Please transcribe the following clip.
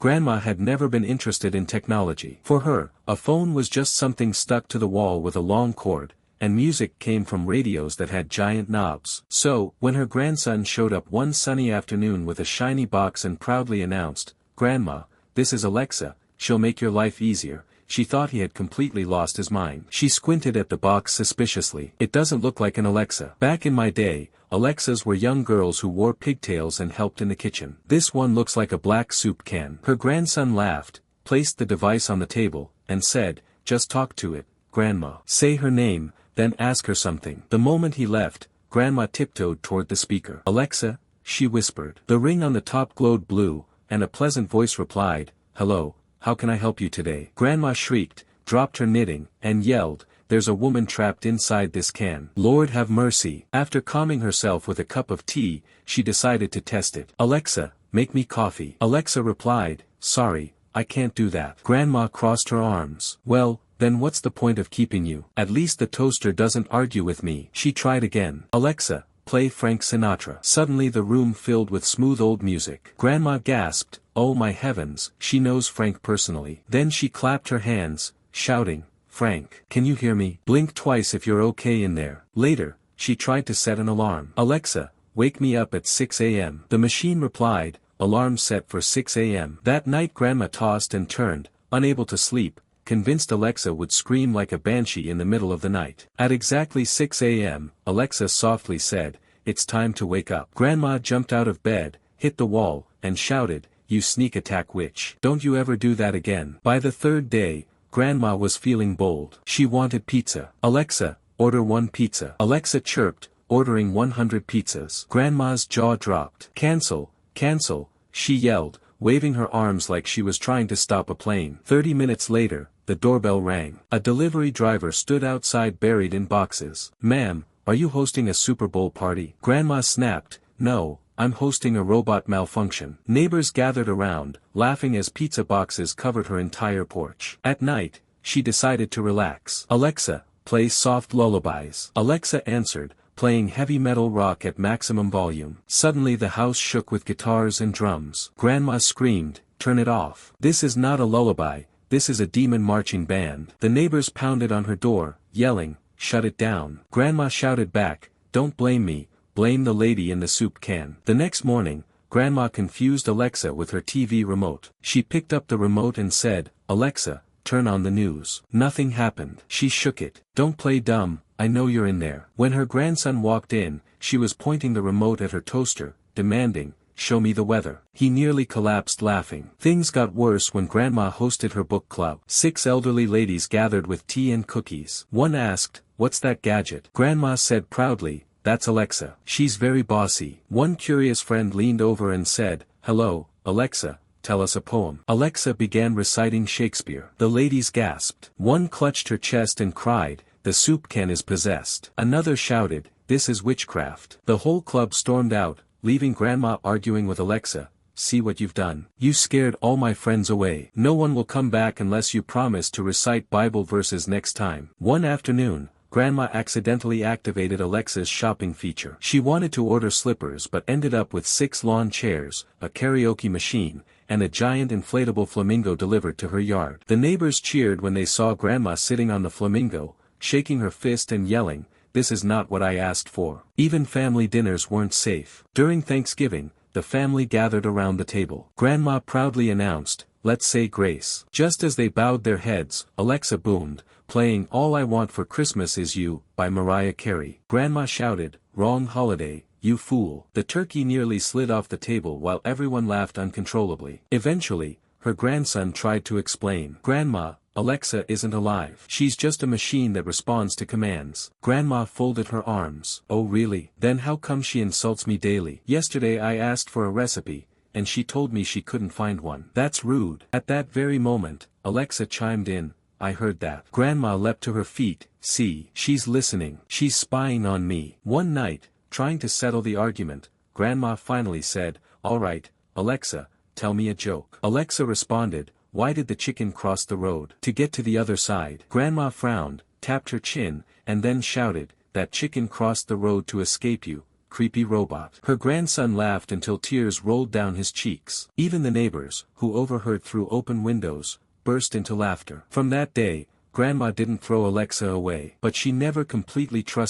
Grandma had never been interested in technology. For her, a phone was just something stuck to the wall with a long cord, and music came from radios that had giant knobs. So, when her grandson showed up one sunny afternoon with a shiny box and proudly announced, "Grandma, this is Alexa, she'll make your life easier," she thought he had completely lost his mind. She squinted at the box suspiciously. "It doesn't look like an Alexa. Back in my day, Alexas were young girls who wore pigtails and helped in the kitchen. This one looks like a black soup can." Her grandson laughed, placed the device on the table, and said, "Just talk to it, Grandma. Say her name, then ask her something." The moment he left, Grandma tiptoed toward the speaker. "Alexa," she whispered. The ring on the top glowed blue, and a pleasant voice replied, "Hello, how can I help you today?" Grandma shrieked, dropped her knitting, and yelled, "There's a woman trapped inside this can. Lord have mercy." After calming herself with a cup of tea, she decided to test it. "Alexa, make me coffee." Alexa replied, "Sorry, I can't do that." Grandma crossed her arms. "Well, then what's the point of keeping you? At least the toaster doesn't argue with me." She tried again. "Alexa, play Frank Sinatra." Suddenly the room filled with smooth old music. Grandma gasped, "Oh my heavens, she knows Frank personally." Then she clapped her hands, shouting, "Frank, can you hear me? Blink twice if you're okay in there." Later, she tried to set an alarm. "Alexa, wake me up at 6 a.m. The machine replied, "Alarm set for 6 a.m. That night Grandma tossed and turned, unable to sleep, convinced Alexa would scream like a banshee in the middle of the night. At exactly 6 a.m., Alexa softly said, "It's time to wake up." Grandma jumped out of bed, hit the wall, and shouted, "You sneak attack witch. Don't you ever do that again." By the third day, Grandma was feeling bold. She wanted pizza. "Alexa, order 1 pizza." Alexa chirped, ordering 100 pizzas. Grandma's jaw dropped. "Cancel, cancel," she yelled, waving her arms like she was trying to stop a plane. 30 minutes later, the doorbell rang. A delivery driver stood outside buried in boxes. "Ma'am, are you hosting a Super Bowl party?" Grandma snapped, "No, I'm hosting a robot malfunction." Neighbors gathered around, laughing as pizza boxes covered her entire porch. At night, she decided to relax. "Alexa, play soft lullabies." Alexa answered, playing heavy metal rock at maximum volume. Suddenly the house shook with guitars and drums. Grandma screamed, "Turn it off. This is not a lullaby, this is a demon marching band." The neighbors pounded on her door, yelling, "Shut it down." Grandma shouted back, "Don't blame me, blame the lady in the soup can." The next morning, Grandma confused Alexa with her TV remote. She picked up the remote and said, "Alexa, turn on the news." Nothing happened. She shook it. "Don't play dumb, I know you're in there." When her grandson walked in, she was pointing the remote at her toaster, demanding, "Show me the weather." He nearly collapsed laughing. Things got worse when Grandma hosted her book club. 6 elderly ladies gathered with tea and cookies. One asked, "What's that gadget?" Grandma said proudly, "That's Alexa. She's very bossy." One curious friend leaned over and said, "Hello, Alexa, tell us a poem." Alexa began reciting Shakespeare. The ladies gasped. One clutched her chest and cried, "The soup can is possessed." Another shouted, "This is witchcraft." The whole club stormed out, leaving Grandma arguing with Alexa, "See what you've done. You scared all my friends away. No one will come back unless you promise to recite Bible verses next time." One afternoon, Grandma accidentally activated Alexa's shopping feature. She wanted to order slippers but ended up with 6 lawn chairs, a karaoke machine, and a giant inflatable flamingo delivered to her yard. The neighbors cheered when they saw Grandma sitting on the flamingo, shaking her fist and yelling, "This is not what I asked for." Even family dinners weren't safe. During Thanksgiving, the family gathered around the table. Grandma proudly announced, "Let's say grace." Just as they bowed their heads, Alexa boomed, playing "All I Want for Christmas Is You" by Mariah Carey. Grandma shouted, "Wrong holiday, you fool." The turkey nearly slid off the table while everyone laughed uncontrollably. Eventually, her grandson tried to explain. "Grandma, Alexa isn't alive. She's just a machine that responds to commands." Grandma folded her arms. "Oh really? Then how come she insults me daily? Yesterday I asked for a recipe, and she told me she couldn't find one." "That's rude." At that very moment, Alexa chimed in, "I heard that." Grandma leapt to her feet. "See, she's listening. She's spying on me." One night, trying to settle the argument, Grandma finally said, "All right, Alexa, tell me a joke." Alexa responded, "Why did the chicken cross the road?" "To get to the other side." Grandma frowned, tapped her chin, and then shouted, "That chicken crossed the road to escape you, creepy robot. Her grandson laughed until tears rolled down his cheeks. Even the neighbors, who overheard through open windows, burst into laughter. From that day, Grandma didn't throw Alexa away, but she never completely trusted